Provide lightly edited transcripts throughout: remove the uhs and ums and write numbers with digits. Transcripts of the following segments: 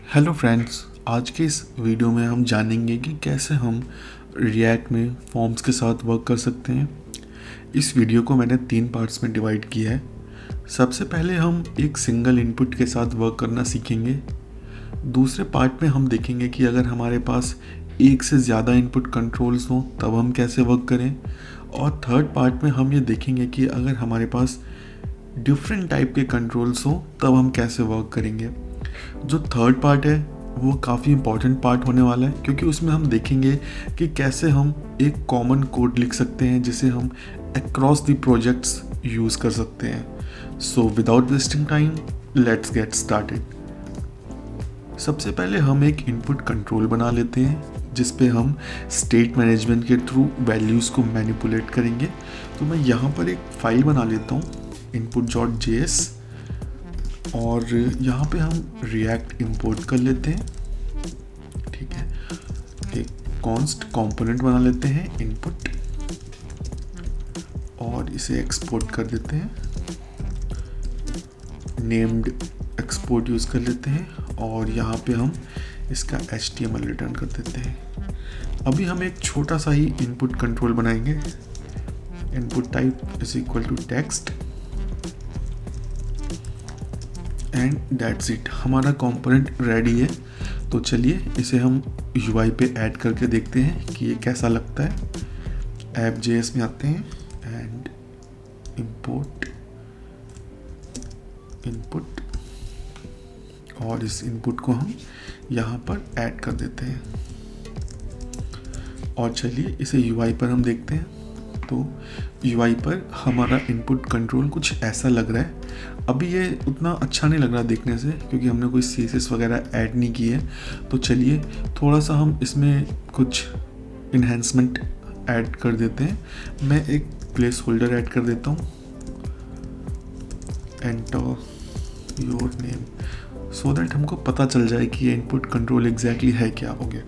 Hello friends, आज के इस वीडियो में हम जानेंगे कि कैसे हम रिएक्ट में फॉर्म्स के साथ वर्क कर सकते हैं। इस वीडियो को मैंने 3 पार्ट्स में डिवाइड किया है। सबसे पहले हम एक सिंगल इनपुट के साथ वर्क करना सीखेंगे। दूसरे पार्ट में हम देखेंगे कि अगर हमारे पास एक से ज़्यादा इनपुट कंट्रोल्स हों तब हम कैसे वर्क करें। और थर्ड पार्ट में हम ये देखेंगे कि अगर हमारे पास डिफरेंट टाइप के कंट्रोल्स हों तब हम कैसे वर्क करेंगे। जो थर्ड पार्ट है वो काफ़ी इम्पॉर्टेंट पार्ट होने वाला है, क्योंकि उसमें हम देखेंगे कि कैसे हम एक कॉमन कोड लिख सकते हैं जिसे हम अक्रॉस द प्रोजेक्ट्स यूज़ कर सकते हैं। So without wasting time, let's get started. सबसे पहले हम एक इनपुट कंट्रोल बना लेते हैं जिस पे हम स्टेट मैनेजमेंट के थ्रू वैल्यूज़ को मैनिपुलेट करेंगे। तो मैं यहाँ पर एक फाइल बना लेता हूँ, input.js, और यहाँ पे हम रिएक्ट इंपोर्ट कर लेते हैं। ठीक है, एक कॉन्स्ट कंपोनेंट बना लेते हैं इनपुट और इसे एक्सपोर्ट कर देते हैं। नेम्ड एक्सपोर्ट यूज़ कर लेते हैं और यहाँ पे हम इसका HTML रिटर्न कर देते हैं। अभी हम एक छोटा सा ही इनपुट कंट्रोल बनाएंगे। Input type is equal to text and that's it. हमारा कंपोनेंट रेडी है। तो चलिए इसे हम UI पे ऐड करके देखते हैं कि ये कैसा लगता है। app.js में आते हैं एंड इंपोर्ट इनपुट, और इस इनपुट को हम यहाँ पर ऐड कर देते हैं। और चलिए इसे UI पर हम देखते हैं। तो UI पर हमारा इनपुट कंट्रोल कुछ ऐसा लग रहा है। अभी ये उतना अच्छा नहीं लग रहा देखने से, क्योंकि हमने कोई CSS वगैरह ऐड नहीं की है। तो चलिए थोड़ा सा हम इसमें कुछ इन्हेंसमेंट ऐड कर देते हैं। मैं एक प्लेस होल्डर ऐड कर देता हूँ, enter your name, so that हमको पता चल जाए कि ये इनपुट कंट्रोल एग्जैक्टली है क्या हो गया।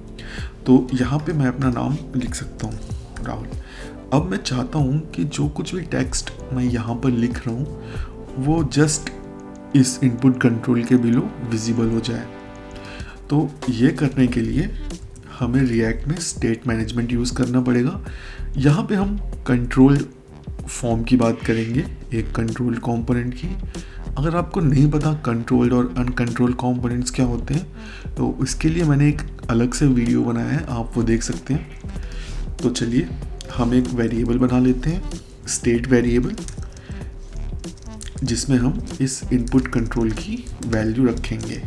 तो यहाँ पे मैं अपना नाम लिख सकता हूँ, राहुल। अब मैं चाहता हूँ कि जो कुछ भी टेक्स्ट मैं यहाँ पर लिख रहा हूँ वो जस्ट इस इनपुट कंट्रोल के बिलो विजिबल हो जाए। तो ये करने के लिए हमें रिएक्ट में स्टेट मैनेजमेंट यूज़ करना पड़ेगा। यहाँ पे हम कंट्रोल फॉर्म की बात करेंगे, एक कंट्रोल कंपोनेंट की। अगर आपको नहीं पता कंट्रोल्ड और अनकंट्रोल्ड कंपोनेंट्स क्या होते हैं तो इसके लिए मैंने एक अलग से वीडियो बनाया है, आप वो देख सकते हैं। तो चलिए हम एक वेरिएबल बना लेते हैं, स्टेट वेरिएबल, जिसमें हम इस इनपुट कंट्रोल की वैल्यू रखेंगे।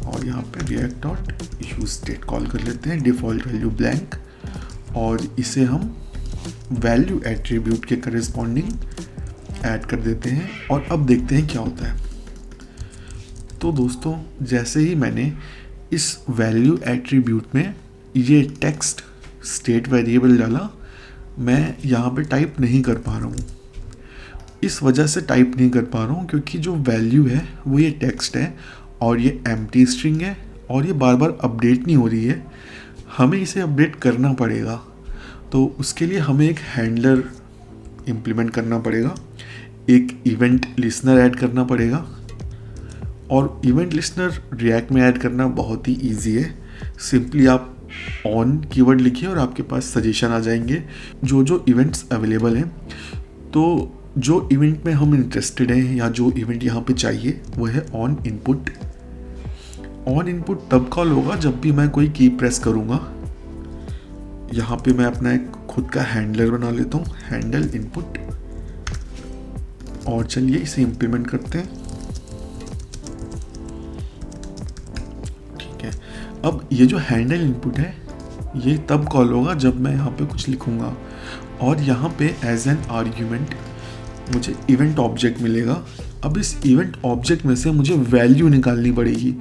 और यहाँ पे react dot use state call कर लेते हैं, डिफ़ॉल्ट वैल्यू ब्लैंक, और इसे हम वैल्यू एट्रीब्यूट के करेस्पॉन्डिंग ऐड कर देते हैं। और अब देखते हैं क्या होता है। तो दोस्तों, जैसे ही मैंने इस वैल्यू एट्रीब्यूट में ये टेक्स्ट स्टेट वेरिएबल डाला, मैं यहाँ पे टाइप नहीं कर पा रहा हूँ। इस वजह से टाइप नहीं कर पा रहा हूँ क्योंकि जो वैल्यू है वो ये टेक्स्ट है और ये एम्प्टी स्ट्रिंग है और ये बार बार अपडेट नहीं हो रही है। हमें इसे अपडेट करना पड़ेगा। तो उसके लिए हमें एक हैंडलर इम्प्लीमेंट करना पड़ेगा, एक इवेंट लिसनर ऐड करना पड़ेगा। और इवेंट लिसनर रिएक्ट में ऐड करना बहुत ही ईजी है। सिंपली आप ऑन कीवर्ड लिखिए और आपके पास सजेशन आ जाएंगे जो जो इवेंट्स अवेलेबल हैं। तो जो इवेंट में हम इंटरेस्टेड हैं या जो इवेंट यहाँ पे चाहिए वो है ऑन इनपुट। ऑन इनपुट तब कॉल होगा जब भी मैं कोई की प्रेस करूँगा। यहाँ पे मैं अपना एक खुद का हैंडलर बना लेता हूँ, हैंडल इनपुट, और चलिए इसे इम्प्लीमेंट करते हैं। ठीक है, अब ये जो हैंडल इनपुट है ये तब कॉल होगा जब मैं यहाँ पे कुछ लिखूँगा, और यहाँ पे एज एन आर्ग्यूमेंट मुझे इवेंट ऑब्जेक्ट मिलेगा। अब इस इवेंट ऑब्जेक्ट में से मुझे वैल्यू निकालनी पड़ेगी।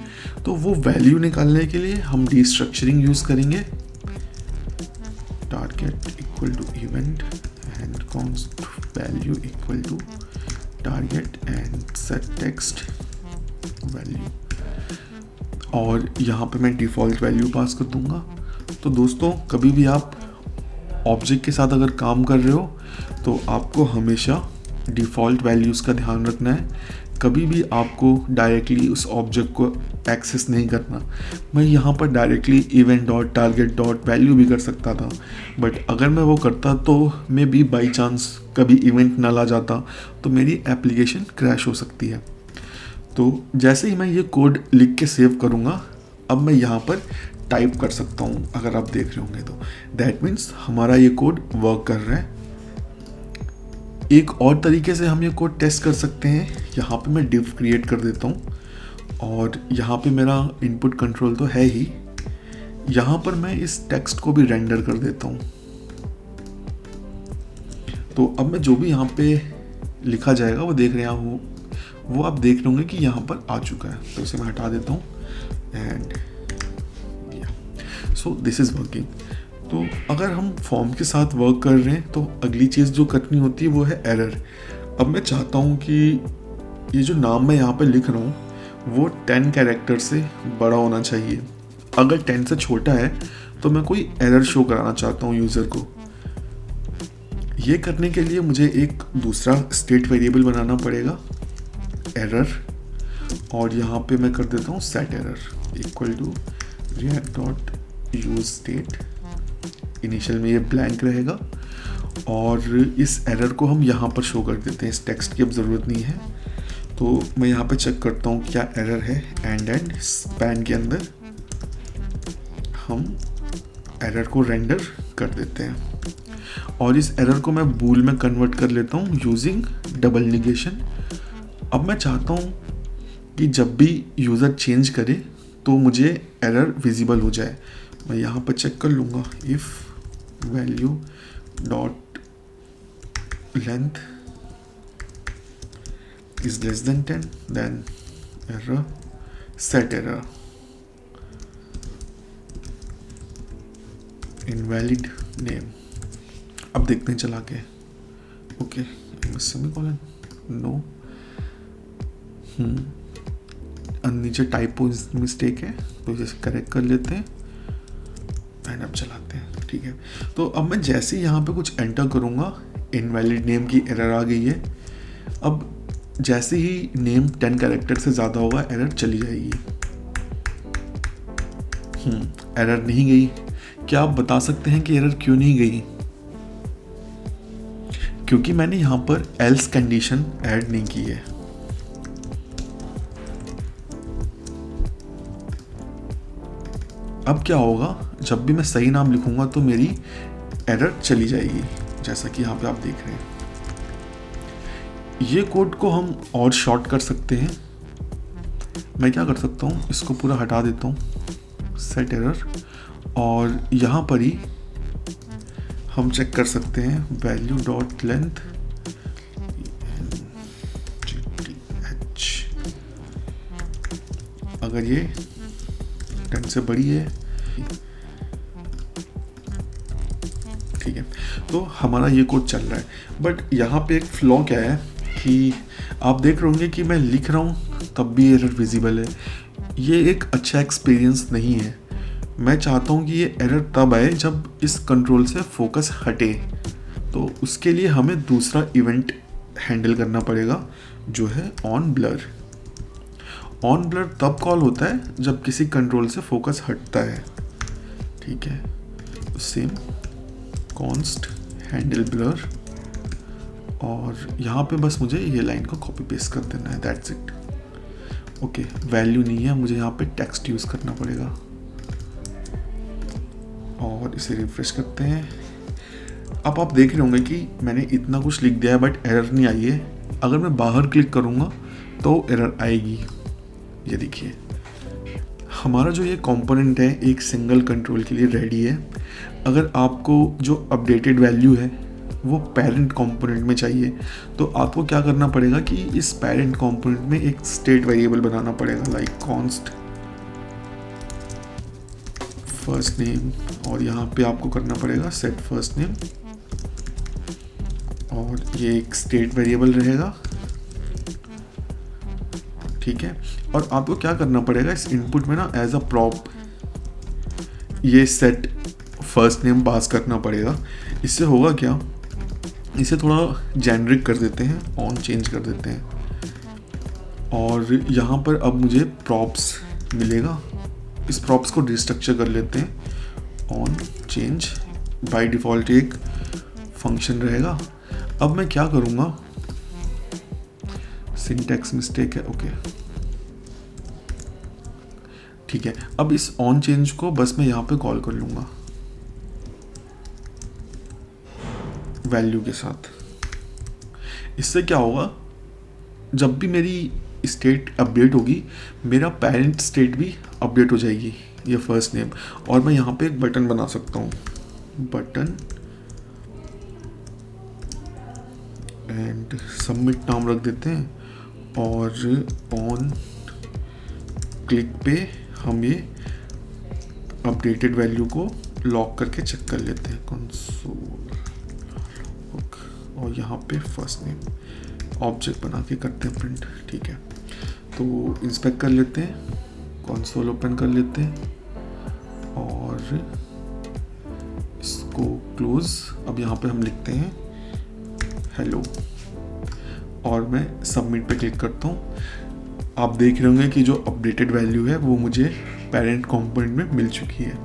तो वो वैल्यू निकालने के लिए हम डीस्ट्रक्चरिंग यूज़ करेंगे, target equal to event and const value equal to target and set text value, और यहाँ पे मैं डिफ़ॉल्ट वैल्यू पास कर दूंगा। तो दोस्तों, कभी भी आप ऑब्जेक्ट के साथ अगर काम कर रहे हो तो आपको हमेशा डिफ़ॉल्ट वैल्यूज़ का ध्यान रखना है कभी भी आपको डायरेक्टली उस ऑब्जेक्ट को एक्सेस नहीं करना। मैं यहाँ पर directly event dot target dot value भी कर सकता था, बट अगर मैं वो करता तो मैं भी बाई चांस कभी इवेंट ना ला जाता तो मेरी एप्लीकेशन क्रैश हो सकती है। तो जैसे ही मैं ये कोड लिख के सेव करूँगा, अब मैं यहाँ पर टाइप कर सकता हूँ। अगर आप देख रहे होंगे तो दैट मीन्स हमारा ये कोड वर्क कर रहा है। एक और तरीके से हम ये कोड टेस्ट कर सकते हैं। यहाँ पे मैं डिव क्रिएट कर देता हूँ और यहाँ पे मेरा इनपुट कंट्रोल तो है ही। यहाँ पर मैं इस टेक्स्ट को भी रेंडर कर देता हूँ। तो अब मैं जो भी यहाँ पे लिखा जाएगा वो देख रहा हूँ, वो आप देख रहे होंगे कि यहाँ पर आ चुका है। तो इसे मैं हटा देता हूँ and so this is working. तो अगर हम फॉर्म के साथ वर्क कर रहे हैं तो अगली चीज़ जो करनी होती है वो है एरर। अब मैं चाहता हूँ कि ये जो नाम मैं यहाँ पे लिख रहा हूँ वो 10 कैरेक्टर से बड़ा होना चाहिए। अगर 10 से छोटा है तो मैं कोई एरर शो कराना चाहता हूँ यूज़र को। ये करने के लिए मुझे एक दूसरा स्टेट वेरिएबल बनाना पड़ेगा, एरर, और यहाँ पे मैं कर देता हूँ set error equal to react dot use state. Initial में ये ब्लैंक रहेगा और इस एरर को हम यहाँ पर शो कर देते हैं। इस टेक्स्ट की अब ज़रूरत नहीं है। तो मैं यहाँ पे चेक करता हूँ क्या एरर है। एंड स्पैन के अंदर हम एरर को रेंडर कर देते हैं और इस एरर को मैं बूल में कन्वर्ट कर लेता हूँ यूजिंग डबल निगेशन। अब मैं चाहता हूँ कि जब भी यूज़र चेंज करे तो मुझे एरर विजिबल हो जाए। मैं यहाँ पर चेक कर लूँगा if value dot length is less than 10 then error set error invalid name. अब देखते हैं चला के। ओके सेमीकोलन नो, नीचे टाइपो मिस्टेक है तो इसे करेक्ट कर लेते हैं एंड अब चलाते हैं। ठीक है, तो अब मैं जैसे ही यहाँ पे कुछ एंटर करूँगा इनवैलिड नेम की एरर आ गई है। अब जैसे ही नेम 10 कैरेक्टर से ज़्यादा होगा एरर चली जाएगी। एरर नहीं गई। क्या आप बता सकते हैं कि एरर क्यों नहीं गई? क्योंकि मैंने यहाँ पर एल्स कंडीशन ऐड नहीं की है। अब क्या होगा, जब भी मैं सही नाम लिखूंगा तो मेरी एरर चली जाएगी, जैसा कि यहाँ पे आप देख रहे हैं। ये कोड को हम और शॉर्ट कर सकते हैं। मैं क्या कर सकता हूँ, इसको पूरा हटा देता हूँ सेट एरर और यहाँ पर ही हम चेक कर सकते हैं वैल्यू डॉट लेंथ अगर ये 10 से बड़ी है। ठीक है, तो हमारा ये कोड चल रहा है। बट यहाँ पे एक फ्लॉ क्या है कि आप देख रहे होंगे कि मैं लिख रहा हूँ तब भी एरर विजिबल है। ये एक अच्छा एक्सपीरियंस नहीं है। मैं चाहता हूँ कि ये एरर तब आए जब इस कंट्रोल से फोकस हटे। तो उसके लिए हमें दूसरा इवेंट हैंडल करना पड़ेगा जो है ऑन ब्लर। ऑन ब्लर तब कॉल होता है जब किसी कंट्रोल से फोकस हटता है। ठीक है, सेम कॉन्स्ट हैंडल ब्लर और यहाँ पे बस मुझे ये लाइन को कॉपी पेस्ट कर देना है, दैट्स इट। ओके, वैल्यू नहीं है, मुझे यहाँ पे टेक्स्ट यूज़ करना पड़ेगा और इसे रिफ्रेश करते हैं। अब आप देख रहे होंगे कि मैंने इतना कुछ लिख दिया है बट एरर नहीं आई है। अगर मैं बाहर क्लिक करूँगा तो एरर आएगी। ये देखिए, हमारा जो ये कंपोनेंट है एक सिंगल कंट्रोल के लिए रेडी है। अगर आपको जो अपडेटेड वैल्यू है वो पेरेंट कंपोनेंट में चाहिए तो आपको क्या करना पड़ेगा कि इस पेरेंट कंपोनेंट में एक स्टेट वेरिएबल बनाना पड़ेगा, लाइक कॉन्स्ट फर्स्ट नेम, और यहाँ पे आपको करना पड़ेगा सेट फर्स्ट नेम और ये एक स्टेट वेरिएबल रहेगा। ठीक है, और आपको क्या करना पड़ेगा, इस इनपुट में ना एज अ प्रॉप ये सेट फर्स्ट नेम पास करना पड़ेगा। इससे होगा क्या, इसे थोड़ा जेनरिक कर देते हैं, ऑन चेंज कर देते हैं और यहाँ पर अब मुझे प्रॉप्स मिलेगा। इस प्रॉप्स को रिस्ट्रक्चर कर लेते हैं। ऑन चेंज बाय डिफ़ॉल्ट एक फंक्शन रहेगा। अब मैं क्या करूँगा, सिंटैक्स मिस्टेक है, ओके ठीक है। अब इस ऑन चेंज को बस मैं यहाँ पे कॉल कर लूँगा वैल्यू के साथ। इससे क्या होगा, जब भी मेरी स्टेट अपडेट होगी मेरा पेरेंट स्टेट भी अपडेट हो जाएगी, ये फर्स्ट नेम। और मैं यहाँ पे एक बटन बना सकता हूँ, बटन एंड सबमिट नाम रख देते हैं। और ऑन क्लिक पे हम ये अपडेटेड वैल्यू को लॉक करके चेक कर लेते हैं, कंसोल। और यहाँ पे फर्स्ट नेम ऑब्जेक्ट बना के करते हैं प्रिंट, ठीक है। तो इंस्पेक्ट कर लेते हैं, कंसोल ओपन कर लेते हैं और इसको क्लोज। अब यहाँ पे हम लिखते हैं हेलो और मैं सबमिट पे क्लिक करता हूँ। आप देख रहे होंगे कि जो अपडेटेड वैल्यू है वो मुझे पेरेंट कंपोनेंट में मिल चुकी है।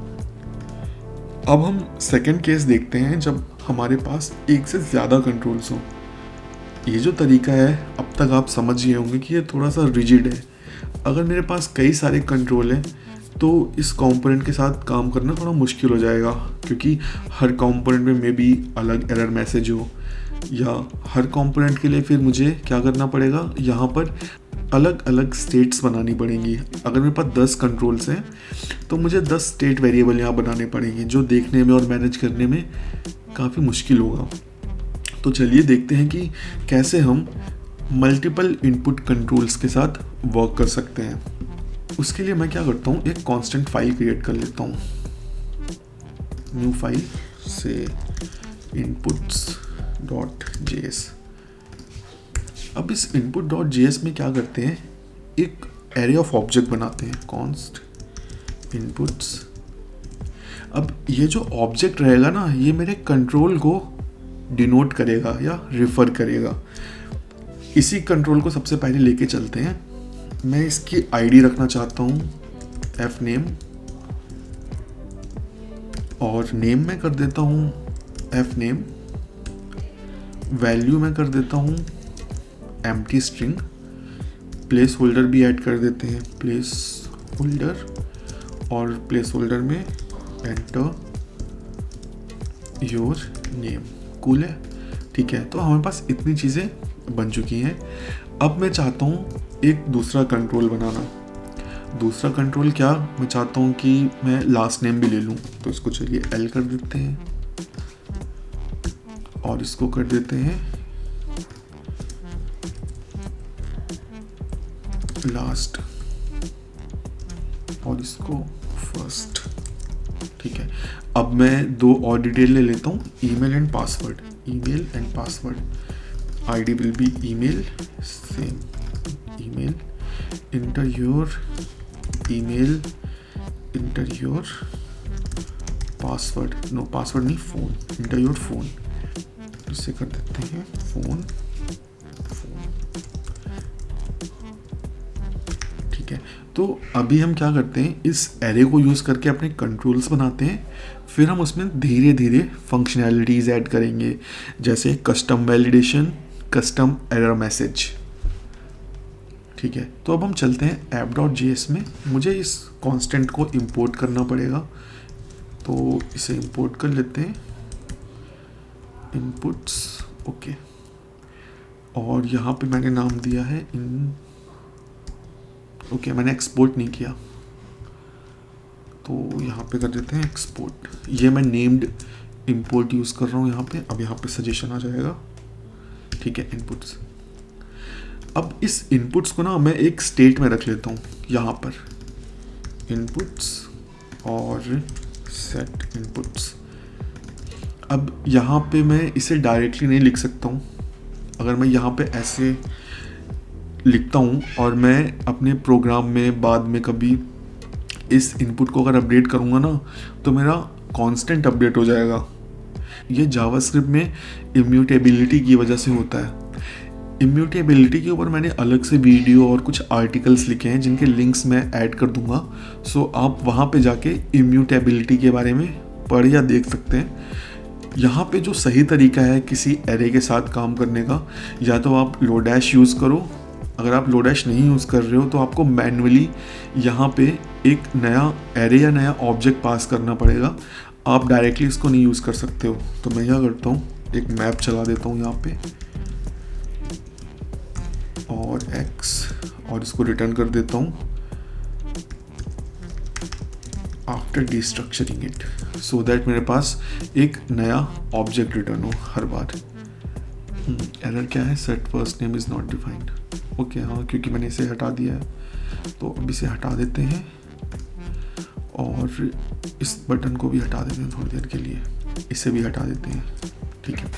अब हम सेकंड केस देखते हैं, जब हमारे पास एक से ज़्यादा कंट्रोल्स हों। ये जो तरीका है अब तक आप समझ गए होंगे कि ये थोड़ा सा रिजिड है। अगर मेरे पास कई सारे कंट्रोल हैं तो इस कंपोनेंट के साथ काम करना थोड़ा मुश्किल हो जाएगा, क्योंकि हर कंपोनेंट में भी अलग एरर मैसेज हो, या हर कंपोनेंट के लिए फिर मुझे क्या करना पड़ेगा, यहाँ पर अलग अलग स्टेट्स बनानी पड़ेंगी। अगर मेरे पास 10 कंट्रोल्स हैं तो मुझे 10 स्टेट वेरिएबल यहाँ बनाने पड़ेंगे, जो देखने में और मैनेज करने में काफ़ी मुश्किल होगा। तो चलिए देखते हैं कि कैसे हम मल्टीपल इनपुट कंट्रोल्स के साथ वर्क कर सकते हैं। उसके लिए मैं क्या करता हूँ, एक कांस्टेंट फाइल क्रिएट कर लेता हूँ, न्यू फाइल से inputs.js। अब इस input.js में क्या करते हैं, एक एरे ऑफ ऑब्जेक्ट बनाते हैं, कॉन्स्ट इनपुट्स। अब ये जो ऑब्जेक्ट रहेगा ना, ये मेरे कंट्रोल को डिनोट करेगा या रिफर करेगा। इसी कंट्रोल को सबसे पहले लेके चलते हैं। मैं इसकी आईडी रखना चाहता हूँ fname, और नेम में कर देता हूँ fname, वैल्यू में कर देता हूँ एम्प्टी स्ट्रिंग, प्लेस होल्डर भी ऐड कर देते हैं, प्लेस होल्डर, और प्लेस होल्डर में एंटर योर नेम। कूल है, ठीक है। तो हमारे पास इतनी चीज़ें बन चुकी हैं। अब मैं चाहता हूँ एक दूसरा कंट्रोल बनाना। दूसरा कंट्रोल क्या, मैं चाहता हूँ कि मैं लास्ट नेम भी ले लूँ। तो इसको चलिए L कर देते हैं और इसको कर देते हैं लास्ट, और इसको फर्स्ट, ठीक है। अब मैं 2 और डिटेल ले लेता हूँ, email and password. Email and password, ID will be email, same email, enter your email, enter your password, no password नहीं, फ़ोन, इंटर योर फ़ोन। इससे कर देते हैं फ़ोन, ठीक है। तो अभी हम क्या करते हैं, इस एरे को यूज़ करके अपने कंट्रोल्स बनाते हैं। फिर हम उसमें धीरे धीरे फंक्शनैलिटीज़ ऐड करेंगे, जैसे custom validation, custom error message, ठीक है। तो अब हम चलते हैं app.js में। मुझे इस कांस्टेंट को इंपोर्ट करना पड़ेगा, तो इसे इंपोर्ट कर लेते हैं, इनपुट्स, ओके। और यहाँ पे मैंने नाम दिया है ओके, मैंने एक्सपोर्ट नहीं किया, तो यहाँ पे कर देते हैं एक्सपोर्ट। ये मैं नेम्ड इंपोर्ट यूज़ कर रहा हूँ यहाँ पे। अब यहाँ पे सजेशन आ जाएगा, ठीक है, इनपुट्स। अब इस इनपुट्स को ना मैं एक स्टेट में रख लेता हूँ, यहाँ पर इनपुट्स और सेट इनपुट्स। अब यहाँ पे मैं इसे डायरेक्टली नहीं लिख सकता हूँ। अगर मैं यहाँ पे ऐसे लिखता हूँ और मैं अपने प्रोग्राम में बाद में कभी इस इनपुट को अगर अपडेट करूँगा ना, तो मेरा कांस्टेंट अपडेट हो जाएगा। ये जावास्क्रिप्ट में इम्यूटेबिलिटी की वजह से होता है। इम्यूटेबिलिटी के ऊपर मैंने अलग से वीडियो और कुछ आर्टिकल्स लिखे हैं जिनके लिंक्स मैं ऐड कर दूंगा, सो आप वहाँ पे जाके इम्यूटेबिलिटी के बारे में पढ़ या देख सकते हैं। यहाँ पे जो सही तरीका है किसी एरे के साथ काम करने का, या तो आप लोडैश यूज़ करो। अगर आप लोडैश नहीं यूज़ कर रहे हो तो आपको मैन्युअली यहाँ पे एक नया एरे या नया ऑब्जेक्ट पास करना पड़ेगा। आप डायरेक्टली इसको नहीं यूज़ कर सकते हो। तो मैं क्या करता हूँ, एक मैप चला देता हूँ यहाँ पे और x, और इसको रिटर्न कर देता हूँ आफ्टर डिस्ट्रक्चरिंग इट, सो दैट मेरे पास एक नया ऑब्जेक्ट रिटर्न हो हर बार। एरर क्या है, set first name is not defined. Okay, हाँ, क्योंकि मैंने इसे हटा दिया है तो अब इसे हटा देते हैं और इस बटन को भी हटा देते हैं थोड़ी देर के लिए, इसे भी हटा देते हैं। ठीक है,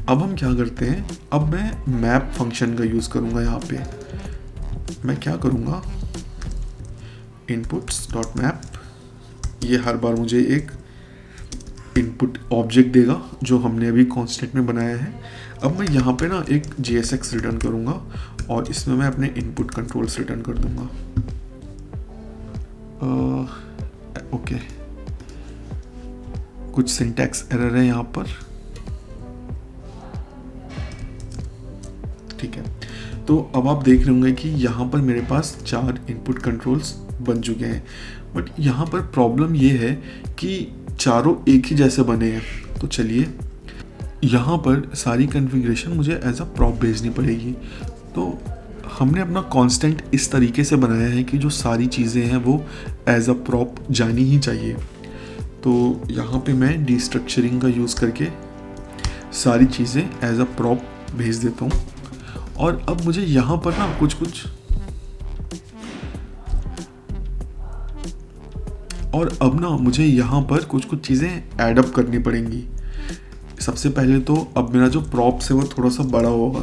अब हम क्या करते हैं, अब मैं मैप फंक्शन का यूज़ करूँगा। यहाँ पे मैं क्या करूँगा, inputs.map, ये हर बार मुझे एक इनपुट ऑब्जेक्ट देगा जो हमने अभी कांस्टेंट में बनाया है। अब मैं यहाँ पे ना एक JSX रिटर्न करूँगा और इसमें मैं अपने इनपुट कंट्रोल्स रिटर्न कर दूँगा। ओके, कुछ सिंटैक्स एरर है यहाँ पर। ठीक है, तो अब आप देख रहे होंगे कि यहाँ पर मेरे पास 4 इनपुट कंट्रोल्स बन चुके हैं, बट यहाँ पर प्रॉब्लम ये है कि चारों एक ही जैसे बने हैं। तो चलिए, यहाँ पर सारी कॉन्फ़िगरेशन मुझे एज अ प्रॉप भेजनी पड़ेगी। तो हमने अपना कांस्टेंट इस तरीके से बनाया है कि जो सारी चीज़ें हैं वो एज अ प्रॉप जानी ही चाहिए। तो यहाँ पे मैं डिस्ट्रक्चरिंग का यूज़ करके सारी चीज़ें एज अ प्रॉप भेज देता हूँ। और अब मुझे यहाँ पर ना कुछ मुझे यहाँ पर कुछ चीज़ें ऐडअप करनी पड़ेंगी। सबसे पहले तो अब मेरा जो प्रॉप्स है वो थोड़ा सा बड़ा होगा,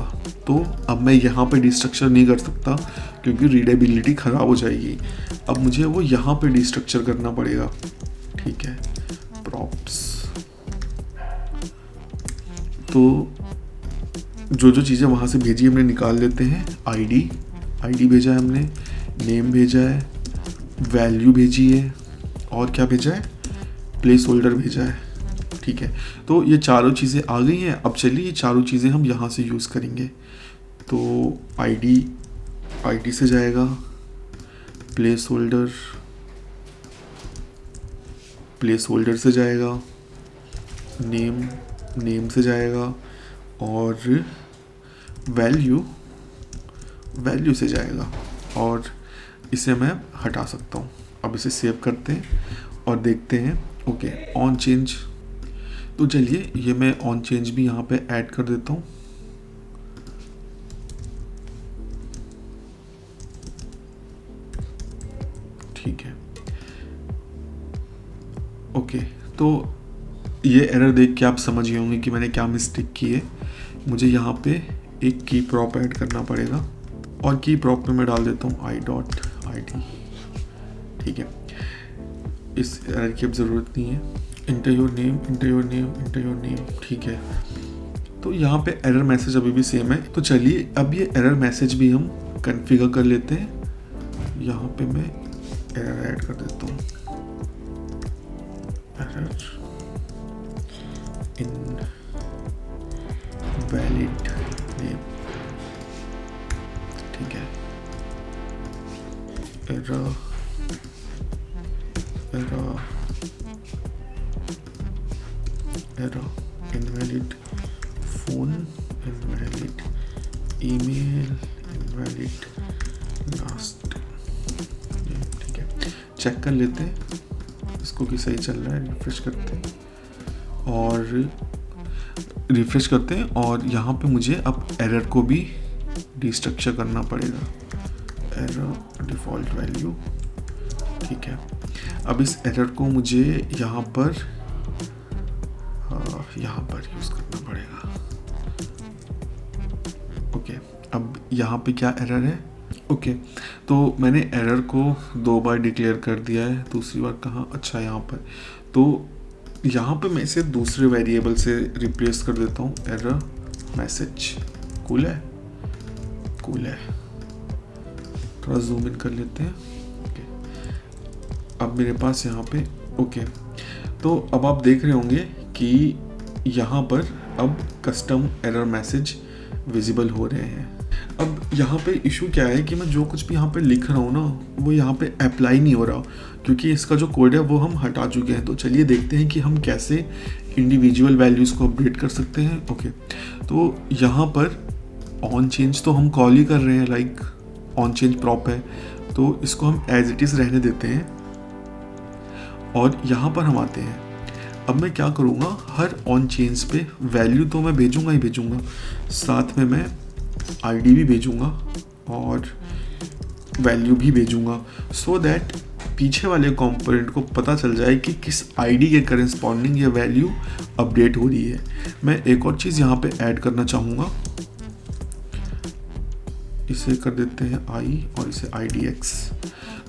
तो अब मैं यहाँ पे डिस्ट्रक्चर नहीं कर सकता क्योंकि रीडेबिलिटी ख़राब हो जाएगी। अब मुझे वो यहाँ पे डिस्ट्रक्चर करना पड़ेगा। ठीक है, प्रॉप्स, तो जो चीज़ें वहाँ से भेजी हमने निकाल लेते हैं। आईडी भेजा है हमने, नेम भेजा है, वैल्यू भेजी है, और क्या भेजा है, प्लेस होल्डर भेजा है। ठीक है, तो ये चारों चीज़ें आ गई हैं। अब चलिए ये चारों चीज़ें हम यहाँ से यूज़ करेंगे। तो आईडी से जाएगा, प्लेस होल्डर से जाएगा, नेम से जाएगा, और वैल्यू से जाएगा, और इसे मैं हटा सकता हूँ। अब इसे सेव करते हैं और देखते हैं। ओके, ऑन चेंज, तो चलिए ये मैं ऑन चेंज भी यहाँ पे ऐड कर देता हूँ। ठीक है, ओके, तो ये एरर देख के आप समझ गए होंगे कि मैंने क्या मिस्टेक की है। मुझे यहाँ पे एक की प्रॉप ऐड करना पड़ेगा, और की प्रॉप में मैं डाल देता हूँ i.id। ठीक है, इस एरर की अब ज़रूरत नहीं है। Inter your name. ठीक है, तो यहाँ पे एरर मैसेज अभी भी सेम है। तो चलिए अब ये एरर मैसेज भी हम कॉन्फ़िगर कर लेते हैं। यहाँ पे मैं एरर ऐड कर देता हूँ, एरर इनवैलिड नेम। ठीक है, error invalid phone, invalid email, invalid last. ठीक है, चेक कर लेते हैं इसको कि सही चल रहा है। रिफ्रेश करते हैं और यहाँ पे मुझे अब एरर को भी डिस्ट्रक्चर करना पड़ेगा। Error default value. ठीक है, अब इस एरर को मुझे यहाँ पर यूज़ करना पड़ेगा। ओके, अब यहाँ पे क्या एरर है। ओके, तो मैंने एरर को 2 बार डिक्लेयर कर दिया है, दूसरी बार कहाँ, अच्छा यहाँ पर। तो यहाँ पे मैं इसे दूसरे वेरिएबल से रिप्लेस कर देता हूँ, एरर मैसेज। कूल है, कूल है। थोड़ा जूम इन कर लेते हैं। ओके, अब मेरे पास यहाँ पे ओके, तो अब आप देख रहे होंगे कि यहाँ पर अब कस्टम एरर मैसेज विजिबल हो रहे हैं। अब यहाँ पे इशू क्या है कि मैं जो कुछ भी यहाँ पे लिख रहा हूँ ना, वो यहाँ पे अप्लाई नहीं हो रहा, क्योंकि इसका जो कोड है वो हम हटा चुके हैं। तो चलिए देखते हैं कि हम कैसे इंडिविजुअल वैल्यूज़ को अपडेट कर सकते हैं। ओके, तो यहाँ पर ऑन चेंज तो हम कॉल ही कर रहे हैं, लाइक ऑन चेंज प्रॉप है, तो इसको हम एज इट इज़ रहने देते हैं। और यहाँ पर हम आते हैं। अब मैं क्या करूँगा, हर ऑन चेंज पे वैल्यू तो मैं भेजूँगा ही भेजूँगा, साथ में मैं आईडी भी भेजूँगा और वैल्यू भी भेजूँगा, सो दैट पीछे वाले कंपोनेंट को पता चल जाए कि किस आईडी के करेस्पॉन्डिंग ये वैल्यू अपडेट हो रही है। मैं एक और चीज़ यहाँ पे ऐड करना चाहूँगा, इसे कर देते हैं आई और इसे IDX।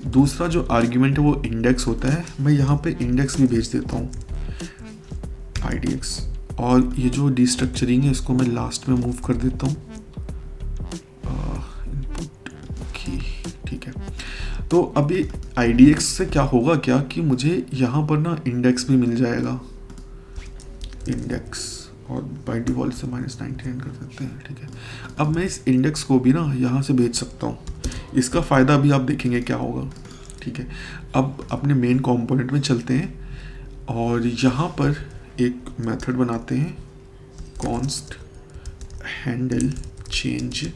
दूसरा जो आर्ग्यूमेंट है वो इंडेक्स होता है, मैं यहाँ पे इंडेक्स भी भेज देता हूँ IDX। और ये जो डिस्ट्रक्चरिंग है इसको मैं लास्ट में मूव कर देता हूँ, इनपुट की, ठीक है। तो अभी IDX से क्या होगा क्या कि मुझे यहाँ पर ना इंडेक्स भी मिल जाएगा, इंडेक्स, और बाई डिफ़ॉल्ट से -99 कर देते हैं, ठीक है। अब मैं इस इंडेक्स को भी ना यहाँ से भेज सकता हूँ, इसका फ़ायदा भी आप देखेंगे क्या होगा, ठीक है। अब अपने मेन कंपोनेंट में चलते हैं और यहाँ पर एक मेथड बनाते हैं, const handle change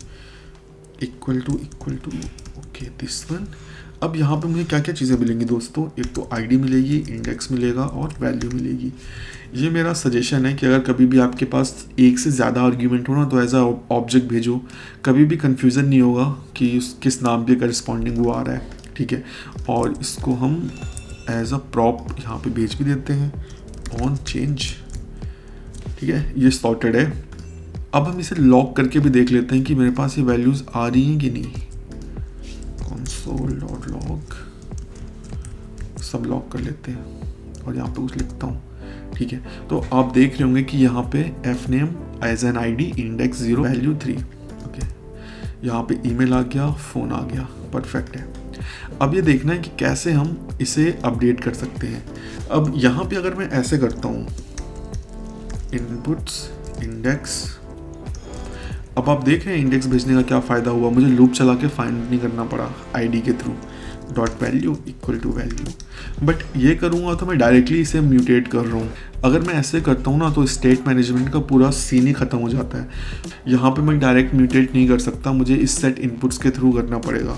equal to okay this one. अब यहाँ पे मुझे क्या क्या चीज़ें मिलेंगी दोस्तों, एक तो आईडी मिलेगी, इंडेक्स मिलेगा और वैल्यू मिलेगी। ये मेरा सजेशन है कि अगर कभी भी आपके पास एक से ज़्यादा आर्ग्यूमेंट हो ना, तो एज अ ऑब्जेक्ट भेजो, कभी भी कन्फ्यूज़न नहीं होगा कि किस नाम के करस्पॉन्डिंग वो आ रहा है, ठीक है। और इसको हम एज अ प्रॉप यहाँ पे भेज भी देते हैं, ऑन चेंज, ठीक है। ये सॉर्टेड है। अब हम इसे लॉक करके भी देख लेते हैं कि मेरे पास ये वैल्यूज़ आ रही हैं कि नहीं। console.log सब लॉक कर लेते हैं और यहाँ पे कुछ लिखता हूँ, ठीक है। तो आप देख रहे होंगे कि यहाँ पे fname as an ID index 0 value 3, okay. यहाँ पे ईमेल आ गया, फ़ोन आ गया, परफेक्ट है। अब ये देखना है कि कैसे हम इसे अपडेट कर सकते हैं। अब यहाँ पे अगर मैं ऐसे करता हूँ, इनपुट्स इंडेक्स, अब आप देख रहे हैं इंडेक्स भेजने का क्या फ़ायदा हुआ, मुझे लूप चला के फाइंड नहीं करना पड़ा आईडी के थ्रू, dot value equal to value. But ये करूँगा तो मैं डायरेक्टली इसे म्यूटेट कर रहा हूँ। अगर मैं ऐसे करता हूँ ना, तो स्टेट मैनेजमेंट का पूरा सीन ही ख़त्म हो जाता है। यहाँ पे मैं डायरेक्ट म्यूटेट नहीं कर सकता, मुझे इस सेट इनपुट्स के थ्रू करना पड़ेगा।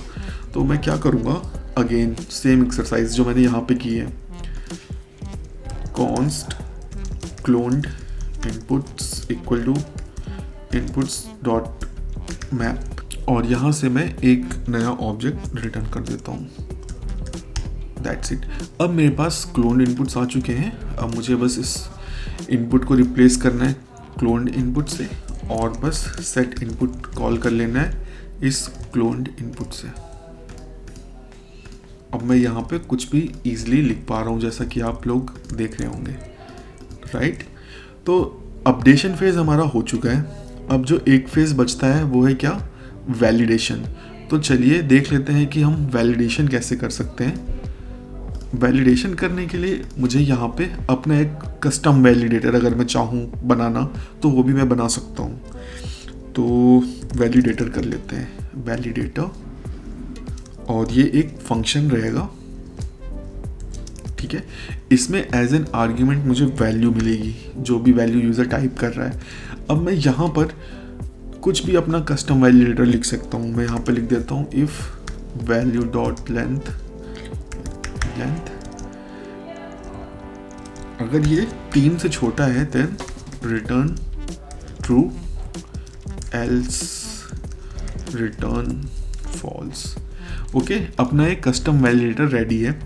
तो मैं क्या करूँगा, अगेन सेम एक्सरसाइज जो मैंने यहाँ पे की है, const cloned inputs equal to inputs dot map, और यहाँ से मैं एक नया ऑब्जेक्ट रिटर्न कर देता हूँ, दैट्स इट। अब मेरे पास क्लोन्ड इनपुट्स आ चुके हैं। अब मुझे बस इस इनपुट को रिप्लेस करना है क्लोन्ड इनपुट से, और बस सेट इनपुट कॉल कर लेना है इस क्लोन्ड इनपुट से। अब मैं यहाँ पे कुछ भी ईजिली लिख पा रहा हूँ, जैसा कि आप लोग देख रहे होंगे, राइट। तो अपडेशन फेज़ हमारा हो चुका है। अब जो एक फेज़ बचता है वो है क्या, वैलिडेशन। तो चलिए देख लेते हैं कि हम वैलिडेशन कैसे कर सकते हैं। वैलिडेशन करने के लिए मुझे यहाँ पे अपना एक कस्टम वैलिडेटर अगर मैं चाहूँ बनाना, तो वो भी मैं बना सकता हूँ। तो वैलिडेटर कर लेते हैं, वैलिडेटर, और ये एक फंक्शन रहेगा, ठीक है। इसमें एज एन आर्ग्यूमेंट मुझे वैल्यू मिलेगी, जो भी वैल्यू यूज़र टाइप कर रहा है। अब मैं यहाँ पर कुछ भी अपना कस्टम वैलिडेटर लिख सकता हूँ। मैं यहाँ पे लिख देता हूँ इफ़ वैल्यू डॉट लेंथ, अगर ये 3 से छोटा है then return true, else return false. Okay, अपना एक कस्टम वैलिडेटर रेडी है।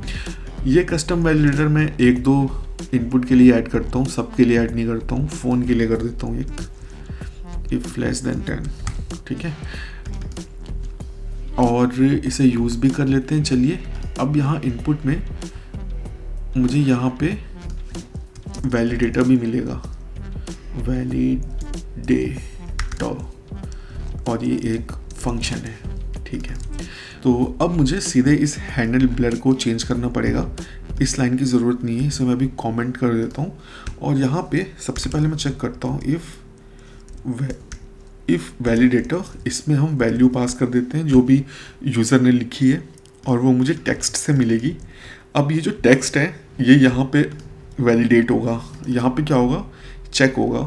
ये कस्टम वैलिडेटर मैं 1-2 इनपुट के लिए ऐड करता हूँ, सबके लिए ऐड नहीं करता हूँ। फ़ोन के लिए कर देता हूँ एक, इफ लेस देन 10, ठीक है। और इसे यूज़ भी कर लेते हैं। चलिए अब यहाँ इनपुट में मुझे यहाँ पे वैलिडेटर भी मिलेगा, वैलिडेटर, और ये एक फंक्शन है, ठीक है। तो अब मुझे सीधे इस हैंडल ब्लर को चेंज करना पड़ेगा। इस लाइन की ज़रूरत नहीं है, इसे मैं अभी कमेंट कर देता हूँ। और यहाँ पे सबसे पहले मैं चेक करता हूँ इफ़ वैलिडेटर, इसमें हम वैल्यू पास कर देते हैं जो भी यूज़र ने लिखी है, और वो मुझे टेक्स्ट से मिलेगी। अब ये जो टेक्स्ट है ये यहाँ पे वैलिडेट होगा, यहाँ पे क्या होगा, चेक होगा,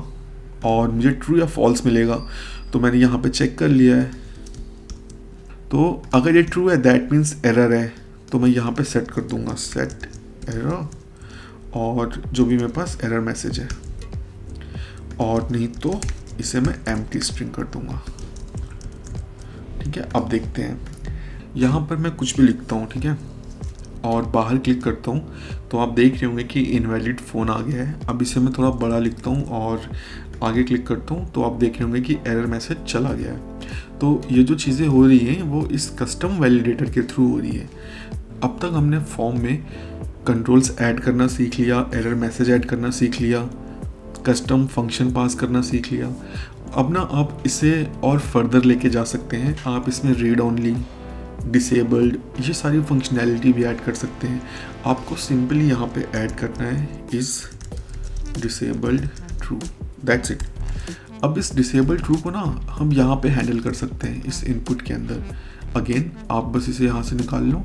और मुझे ट्रू या फॉल्स मिलेगा। तो मैंने यहाँ पे चेक कर लिया है, तो अगर ये ट्रू है दैट मीन्स एरर है, तो मैं यहाँ पे सेट कर दूंगा सेट एरर, और जो भी मेरे पास एरर मैसेज है, और नहीं तो इसे मैं एम्प्टी स्ट्रिंग कर दूंगा, ठीक है। अब देखते हैं, यहाँ पर मैं कुछ भी लिखता हूँ, ठीक है, और बाहर क्लिक करता हूँ, तो आप देख रहे होंगे कि इनवैलिड फ़ोन आ गया है। अब इसे मैं थोड़ा बड़ा लिखता हूँ और आगे क्लिक करता हूँ, तो आप देख रहे होंगे कि एरर मैसेज चला गया है। तो ये जो चीज़ें हो रही हैं वो इस कस्टम वैलिडेटर के थ्रू हो रही है। अब तक हमने फॉर्म में कंट्रोल्स ऐड करना सीख लिया, एरर मैसेज ऐड करना सीख लिया, कस्टम फंक्शन पास करना सीख लिया। अब ना आप इसे और फर्दर लेके जा सकते हैं। आप इसमें रीड ओनली, डिसेबल्ड, ये सारी फंक्शनैलिटी भी ऐड कर सकते हैं। आपको सिंपली यहाँ पे ऐड करना है is disabled true, that's it. अब इस डिसेबल्ड ट्रू को ना हम यहाँ पे हैंडल कर सकते हैं इस इनपुट के अंदर। अगेन आप बस इसे यहाँ से निकाल लो,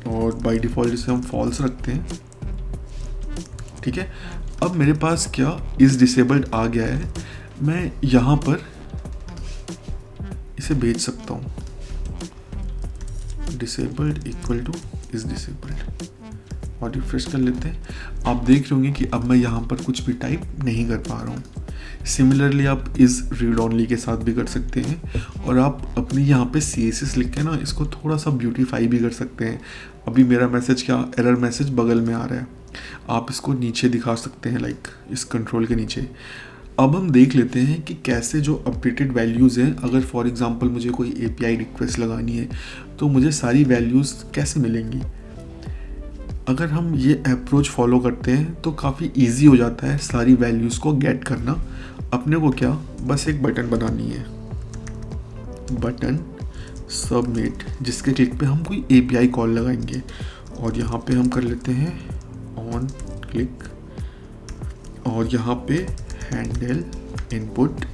और बाय डिफ़ॉल्ट इसे हम फॉल्स रखते हैं, ठीक है। अब मेरे पास क्या इस डिसेबल्ड आ गया है, मैं यहाँ पर इसे भेज सकता हूँ, डिसेबल्ड इक्वल टू इस डिसेबल्ड, और रिफ्रेश कर लेते हैं। आप देख रहे होंगे कि अब मैं यहाँ पर कुछ भी टाइप नहीं कर पा रहा हूँ। सिमिलरली आप इस रीड ओनली के साथ भी कर सकते हैं, और आप अपनी यहाँ पे CSS लिख के ना इसको थोड़ा सा ब्यूटीफाई भी कर सकते हैं। अभी मेरा मैसेज क्या, एरर मैसेज बगल में आ रहा है, आप इसको नीचे दिखा सकते हैं, लाइक इस कंट्रोल के नीचे। अब हम देख लेते हैं कि कैसे जो अपडेटेड वैल्यूज़ हैं, अगर फॉर एग्जांपल मुझे कोई API रिक्वेस्ट लगानी है तो मुझे सारी वैल्यूज़ कैसे मिलेंगी। अगर हम ये अप्रोच फॉलो करते हैं तो काफ़ी इजी हो जाता है सारी वैल्यूज़ को गेट करना। अपने को क्या, बस एक बटन बनानी है, बटन सबमिट, जिसके क्लिक पे हम कोई API कॉल लगाएंगे, और यहाँ पे हम कर लेते हैं ऑन क्लिक, और यहाँ पे हैंडल इनपुट,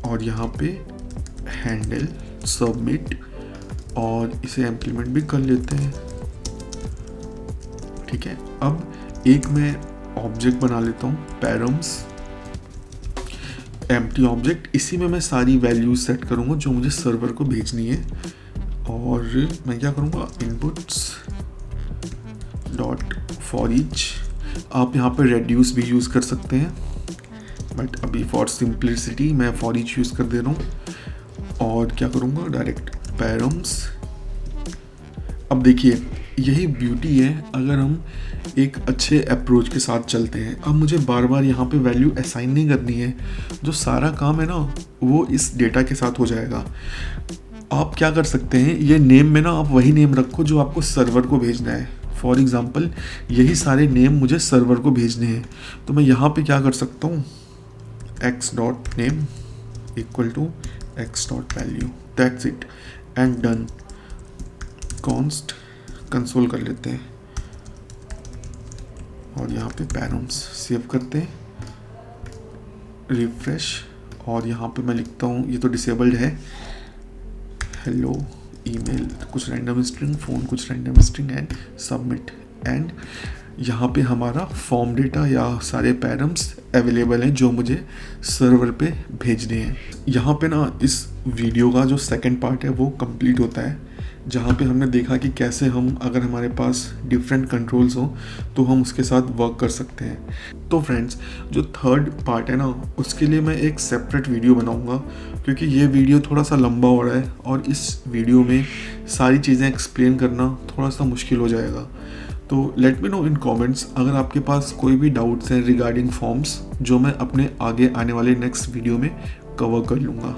और यहाँ पे हैंडल सबमिट, और इसे इम्प्लीमेंट भी कर लेते हैं, ठीक है। अब एक मैं ऑब्जेक्ट बना लेता हूँ, पैरम्स एम्प्टी ऑब्जेक्ट, इसी में मैं सारी वैल्यूज सेट करूँगा जो मुझे सर्वर को भेजनी है। और मैं क्या करूँगा, इनपुट्स डॉट फॉर ईच, आप यहाँ पे रेड्यूस भी यूज़ कर सकते हैं, बट अभी फॉर सिंप्लिसिटी मैं फॉर ईच यूज़ कर दे रहा हूँ। और क्या करूँगा, डायरेक्ट पैरम्स। अब देखिए यही ब्यूटी है अगर हम एक अच्छे अप्रोच के साथ चलते हैं। अब मुझे बार बार यहाँ पे वैल्यू असाइन नहीं करनी है, जो सारा काम है ना वो इस डेटा के साथ हो जाएगा। आप क्या कर सकते हैं, ये नेम में ना आप वही नेम रखो जो आपको सर्वर को भेजना है। फॉर एग्जांपल यही सारे नेम मुझे सर्वर को भेजने हैं, तो मैं यहाँ पे क्या कर सकता हूँ, x.name equal to x.value, that's it and done. Const console कर लेते हैं, और यहाँ पे पैरम्स सेव करते हैं, रिफ्रेश, और यहाँ पे मैं लिखता हूँ, ये तो डिसेबल्ड है, हेलो ईमेल कुछ रैंडम स्ट्रिंग, फ़ोन कुछ random string, and submit. And यहाँ पे हमारा फॉर्म डेटा या सारे पैरम्स अवेलेबल हैं जो मुझे सर्वर पे भेजने हैं। यहाँ पे ना इस वीडियो का जो सेकंड पार्ट है वो कंप्लीट होता है, जहाँ पे हमने देखा कि कैसे हम, अगर हमारे पास डिफरेंट कंट्रोल्स हो तो हम उसके साथ वर्क कर सकते हैं। तो फ्रेंड्स, जो थर्ड पार्ट है ना उसके लिए मैं एक सेपरेट वीडियो बनाऊंगा, क्योंकि ये वीडियो थोड़ा सा लंबा हो रहा है और इस वीडियो में सारी चीज़ें एक्सप्लेन करना थोड़ा सा मुश्किल हो जाएगा। तो लेट मी नो इन कमेंट्स अगर आपके पास कोई भी डाउट्स हैं रिगार्डिंग फॉर्म्स, जो मैं अपने आगे आने वाले नेक्स्ट वीडियो में कवर कर लूँगा।